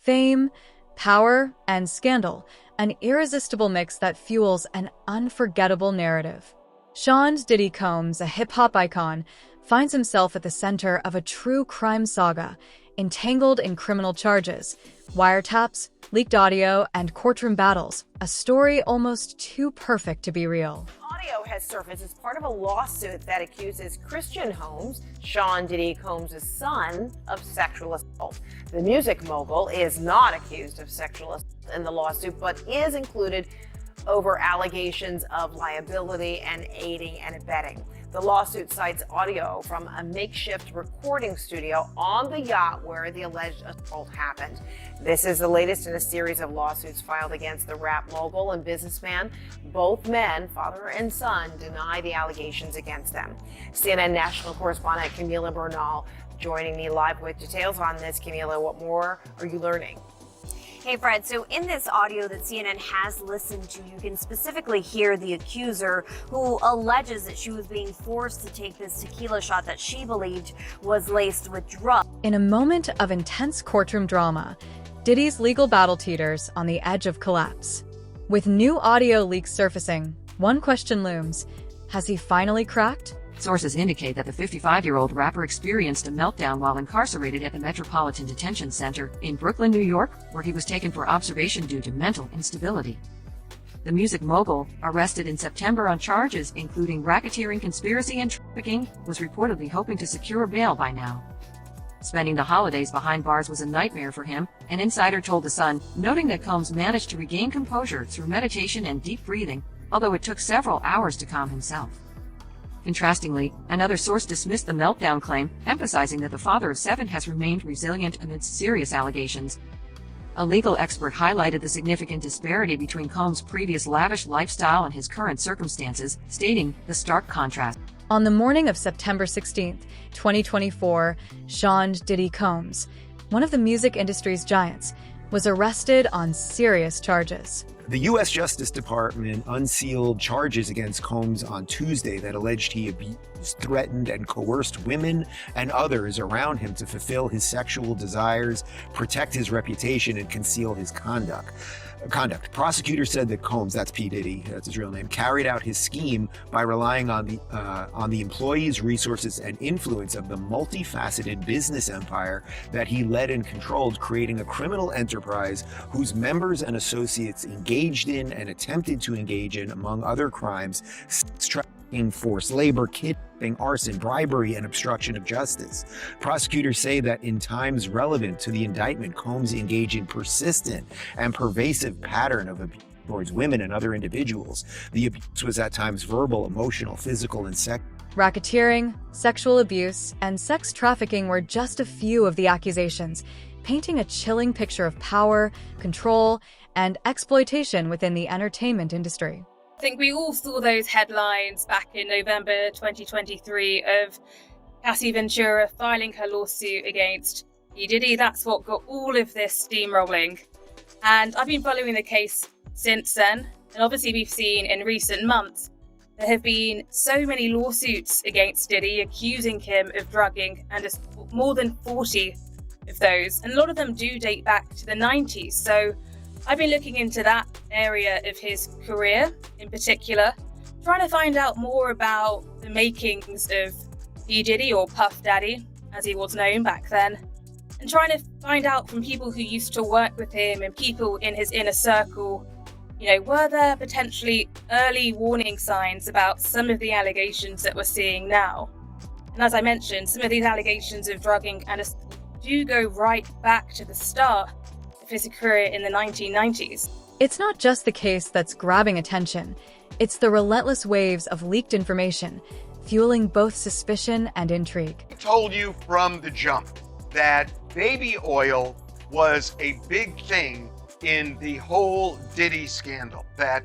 Fame, power, and scandal, an irresistible mix that fuels an unforgettable narrative. Sean Diddy Combs, a hip-hop icon, finds himself at the center of a true crime saga, entangled in criminal charges, wiretaps, leaked audio, and courtroom battles, a story almost too perfect to be real. Audio has surfaced as part of a lawsuit that accuses Christian Holmes, Sean Diddy Combs' son, of sexual assault. The music mogul is not accused of sexual assault in the lawsuit, but is included over allegations of liability and aiding and abetting. The lawsuit cites audio from a makeshift recording studio on the yacht where the alleged assault happened. This is the latest in a series of lawsuits filed against the rap mogul and businessman. Both men, father and son, deny the allegations against them. CNN national correspondent Camila Bernal joining me live with details on this. Camila, what more are you learning? Hey, Fred. So in this audio that CNN has listened to, you can specifically hear the accuser who alleges that she was being forced to take this tequila shot that she believed was laced with drugs. In a moment of intense courtroom drama, Diddy's legal battle teeters on the edge of collapse. With new audio leaks surfacing, one question looms: has he finally cracked? Sources indicate that the 55-year-old rapper experienced a meltdown while incarcerated at the Metropolitan Detention Center in Brooklyn, New York, where he was taken for observation due to mental instability. The music mogul, arrested in September on charges including racketeering, conspiracy, and trafficking, was reportedly hoping to secure bail by now. Spending the holidays behind bars was a nightmare for him, an insider told The Sun, noting that Combs managed to regain composure through meditation and deep breathing, although it took several hours to calm himself. Contrastingly, another source dismissed the meltdown claim, emphasizing that the father of 7 has remained resilient amidst serious allegations. A legal expert highlighted the significant disparity between Combs' previous lavish lifestyle and his current circumstances, stating the stark contrast. On the morning of September 16, 2024, Sean Diddy Combs, one of the music industry's giants, was arrested on serious charges. The U.S. Justice Department unsealed charges against Combs on Tuesday that alleged he abused, threatened, and coerced women and others around him to fulfill his sexual desires, protect his reputation, and conceal his conduct. Prosecutors said that Combs, that's P. Diddy, that's his real name, carried out his scheme by relying on the employees, resources, and influence of the multifaceted business empire that he led and controlled, creating a criminal enterprise whose members and associates engaged in and attempted to engage in, among other crimes, sex trafficking, forced labor, kidnapping, arson, bribery, and obstruction of justice. Prosecutors say that in times relevant to the indictment, Combs engaged in persistent and pervasive pattern of abuse towards women and other individuals. The abuse was at times verbal, emotional, physical, and sexual. Racketeering, sexual abuse, and sex trafficking were just a few of the accusations, painting a chilling picture of power, control, and exploitation within the entertainment industry. I think we all saw those headlines back in November 2023 of Cassie Ventura filing her lawsuit against P. Diddy. That's what got all of this steam rolling. And I've been following the case since then. And obviously we've seen in recent months there have been so many lawsuits against Diddy accusing him of drugging, and more than 40 of those. And a lot of them do date back to the 90s. So I've been looking into that area of his career in particular, trying to find out more about the makings of P. Diddy, or Puff Daddy, as he was known back then, and trying to find out from people who used to work with him and people in his inner circle, were there potentially early warning signs about some of the allegations that we're seeing now? And as I mentioned, some of these allegations of drugging and assault do go right back to the start of his career in the 1990s. It's not just the case that's grabbing attention. It's the relentless waves of leaked information, fueling both suspicion and intrigue. I told you from the jump that baby oil was a big thing in the whole Diddy scandal, that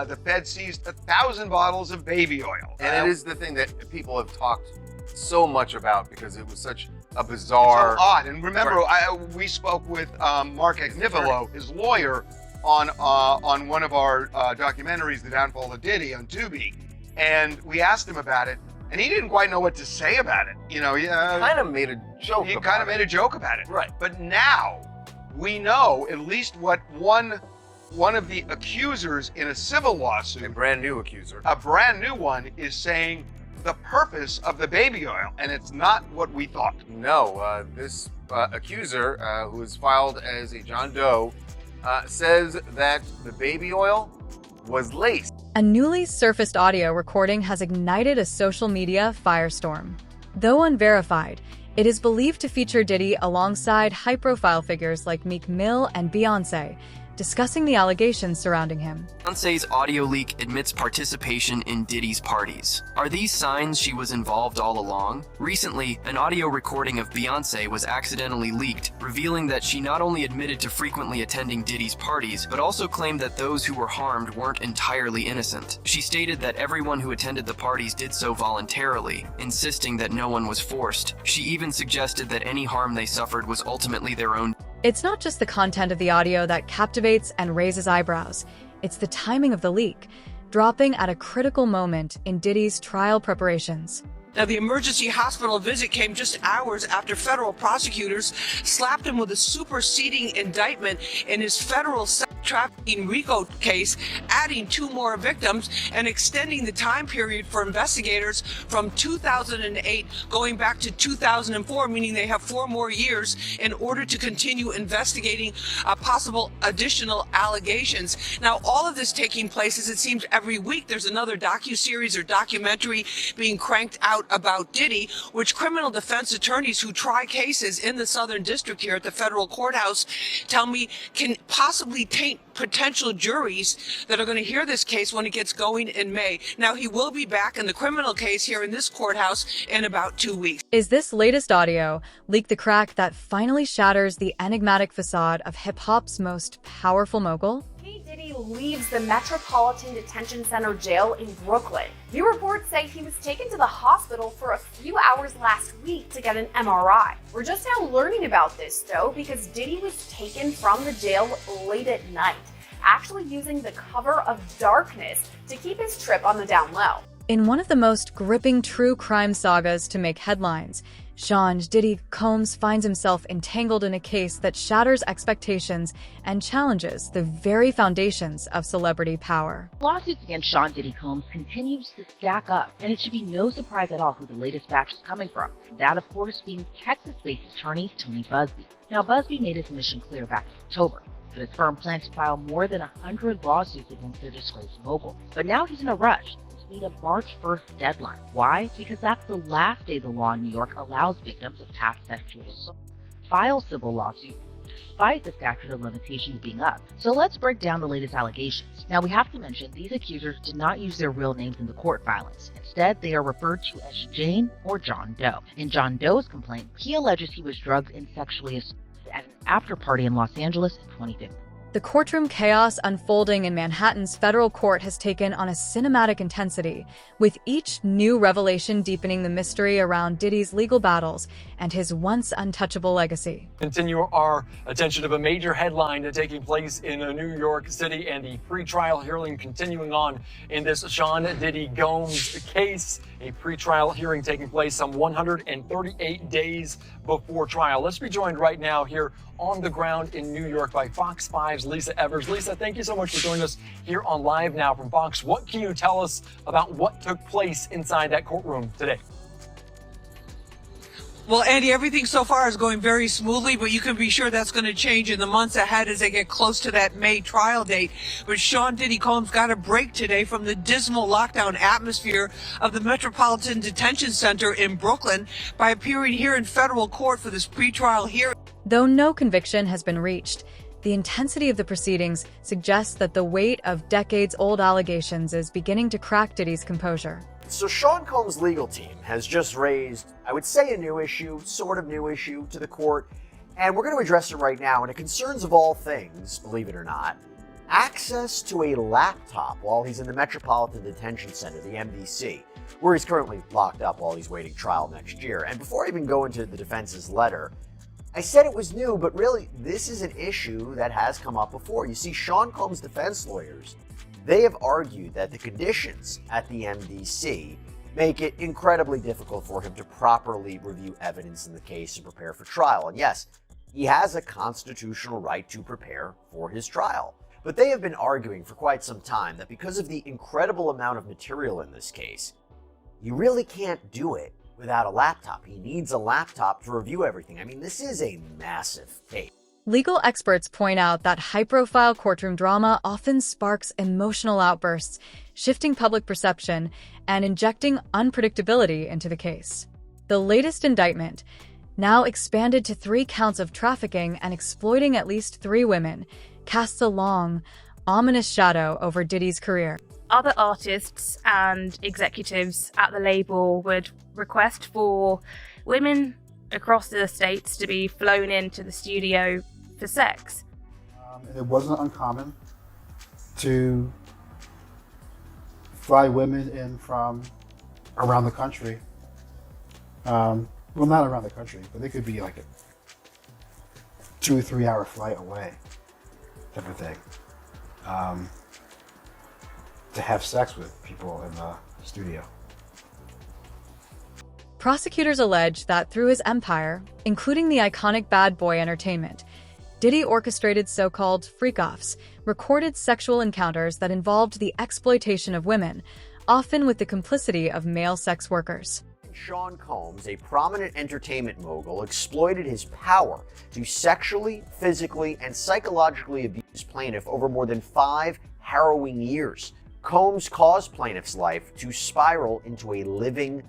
the Fed seized 1,000 bottles of baby oil. And it is the thing that people have talked so much about because it was such a bizarre... So odd. And remember, we spoke with Mark Agnifilo, his lawyer, on one of our documentaries, The Downfall of Diddy, on Tubi. And we asked him about it, and he didn't quite know what to say about it. He kind of made a joke about it. Right. But now, we know at least what one of the accusers in a civil lawsuit, A brand new accuser. a brand new one, is saying the purpose of the baby oil, and it's not what we thought. No, this accuser, who is filed as a John Doe, says that the baby oil was laced. A newly surfaced audio recording has ignited a social media firestorm. Though unverified, it is believed to feature Diddy alongside high-profile figures like Meek Mill and Beyoncé, discussing the allegations surrounding him. Beyoncé's audio leak admits participation in Diddy's parties. Are these signs she was involved all along? Recently, an audio recording of Beyoncé was accidentally leaked, revealing that she not only admitted to frequently attending Diddy's parties, but also claimed that those who were harmed weren't entirely innocent. She stated that everyone who attended the parties did so voluntarily, insisting that no one was forced. She even suggested that any harm they suffered was ultimately their own. It's not just the content of the audio that captivates and raises eyebrows. It's the timing of the leak, dropping at a critical moment in Diddy's trial preparations. Now, the emergency hospital visit came just hours after federal prosecutors slapped him with a superseding indictment in his federal sex trafficking RICO case, adding 2 more victims and extending the time period for investigators from 2008 going back to 2004, meaning they have 4 more years in order to continue investigating possible additional allegations. Now, all of this taking place, as it seems every week, there's another docuseries or documentary being cranked out about Diddy, which criminal defense attorneys who try cases in the Southern District here at the federal courthouse tell me can possibly taint potential juries that are going to hear this case when it gets going in May. Now, he will be back in the criminal case here in this courthouse in about 2 weeks. Is this latest audio leak the crack that finally shatters the enigmatic facade of hip-hop's most powerful mogul? Diddy leaves the Metropolitan Detention Center jail in Brooklyn. New reports say he was taken to the hospital for a few hours last week to get an MRI. We're just now learning about this, though, because Diddy was taken from the jail late at night, actually using the cover of darkness to keep his trip on the down low. In one of the most gripping true crime sagas to make headlines, Sean Diddy Combs finds himself entangled in a case that shatters expectations and challenges the very foundations of celebrity power. Lawsuits against Sean Diddy Combs continues to stack up, and it should be no surprise at all who the latest batch is coming from. That, of course, being Texas-based attorney Tony Buzbee. Now, Buzbee made his mission clear back in October, but his firm plans to file more than 100 lawsuits against their disgraced mogul. But now he's in a rush to meet a March 1st deadline. Why? Because that's the last day the law in New York allows victims of past sexual assault to file civil lawsuits despite the statute of limitations being up. So let's break down the latest allegations. Now, we have to mention these accusers did not use their real names in the court filings. Instead, they are referred to as Jane or John Doe. In John Doe's complaint, he alleges he was drugged and sexually assaulted at an after party in Los Angeles in 2015. The courtroom chaos unfolding in Manhattan's federal court has taken on a cinematic intensity, with each new revelation deepening the mystery around Diddy's legal battles and his once untouchable legacy. Continue our attention to a major headline taking place in New York City and the pretrial hearing continuing on in this Sean Diddy Combs case. A pretrial hearing taking place some 138 days before trial. Let's be joined right now here on the ground in New York by Fox 5's Lisa Evers. Lisa, thank you so much for joining us here on Live Now from Fox. What can you tell us about what took place inside that courtroom today? Well, Andy, everything so far is going very smoothly, but you can be sure that's going to change in the months ahead as they get close to that May trial date. But Sean Diddy Combs got a break today from the dismal lockdown atmosphere of the Metropolitan Detention Center in Brooklyn by appearing here in federal court for this pretrial hearing. Though no conviction has been reached, the intensity of the proceedings suggests that the weight of decades-old allegations is beginning to crack Diddy's composure. So Sean Combs' legal team has just raised, I would say, a new issue, sort of new issue to the court, and we're going to address it right now. And it concerns, of all things, believe it or not, access to a laptop while he's in the Metropolitan Detention Center, the MDC, where he's currently locked up while he's waiting trial next year. And before I even go into the defense's letter, I said it was new, but really, this is an issue that has come up before. You see, Sean Combs' defense lawyers, they have argued that the conditions at the MDC make it incredibly difficult for him to properly review evidence in the case and prepare for trial. And yes, He has a constitutional right to prepare for his trial. But they have been arguing for quite some time that because of the incredible amount of material in this case, you really can't do it without a laptop. He needs a laptop to review everything. I mean, this is a massive case. Legal experts point out that high-profile courtroom drama often sparks emotional outbursts, shifting public perception and injecting unpredictability into the case. The latest indictment, now expanded to 3 counts of trafficking and exploiting at least 3 women, casts a long, ominous shadow over Diddy's career. Other artists and executives at the label would request for women across the states to be flown into the studio for sex. It wasn't uncommon to fly women in from around the country. Well, not around the country, but they could be like a 2 or 3 hour flight away, type of thing, to have sex with people in the studio. Prosecutors allege that through his empire, including the iconic Bad Boy Entertainment, Diddy orchestrated so-called freak-offs, recorded sexual encounters that involved the exploitation of women, often with the complicity of male sex workers. Sean Combs, a prominent entertainment mogul, exploited his power to sexually, physically, and psychologically abuse plaintiff over more than 5 harrowing years. Combs caused plaintiff's life to spiral into a living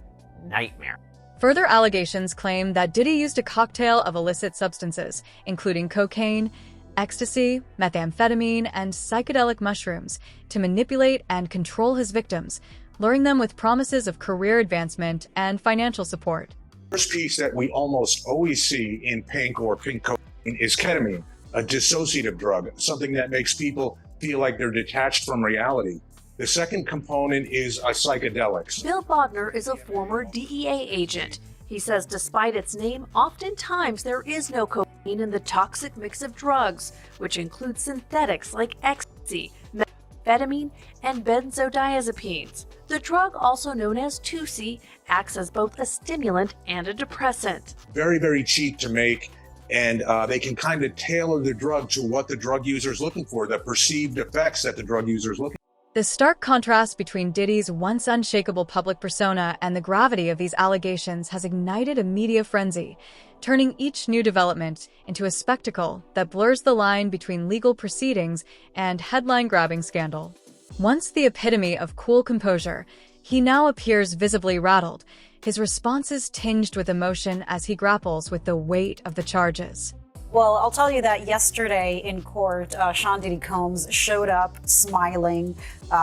nightmare. Further allegations claim that Diddy used a cocktail of illicit substances, including cocaine, ecstasy, methamphetamine, and psychedelic mushrooms, to manipulate and control his victims, luring them with promises of career advancement and financial support. The first piece that we almost always see in pink or pink cocaine is ketamine, a dissociative drug, something that makes people feel like they're detached from reality. The second component is psychedelics. Bill Bodner is a former DEA agent. He says despite its name, oftentimes there is no cocaine in the toxic mix of drugs, which include synthetics like ecstasy, methamphetamine, and benzodiazepines. The drug, also known as 2C, acts as both a stimulant and a depressant. Very, very cheap to make, and they can kind of tailor the drug to what the drug user is looking for, the perceived effects that the drug user is looking for. The stark contrast between Diddy's once unshakable public persona and the gravity of these allegations has ignited a media frenzy, turning each new development into a spectacle that blurs the line between legal proceedings and headline-grabbing scandal. Once the epitome of cool composure, he now appears visibly rattled, his responses tinged with emotion as he grapples with the weight of the charges. Well, I'll tell you that yesterday in court, Sean Diddy Combs showed up smiling.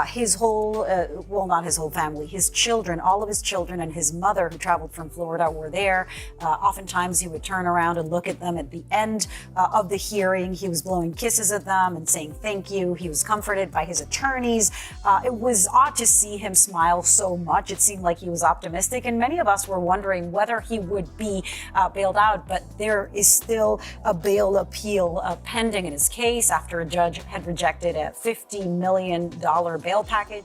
His whole, well, not his whole family, his children, all of his children and his mother who traveled from Florida were there. Oftentimes he would turn around and look at them at the end of the hearing. He was blowing kisses at them and saying thank you. He was comforted by his attorneys. It was odd to see him smile so much. It seemed like he was optimistic, and many of us were wondering whether he would be bailed out, but there is still a bail appeal pending in his case after a judge had rejected a $50 million bail package.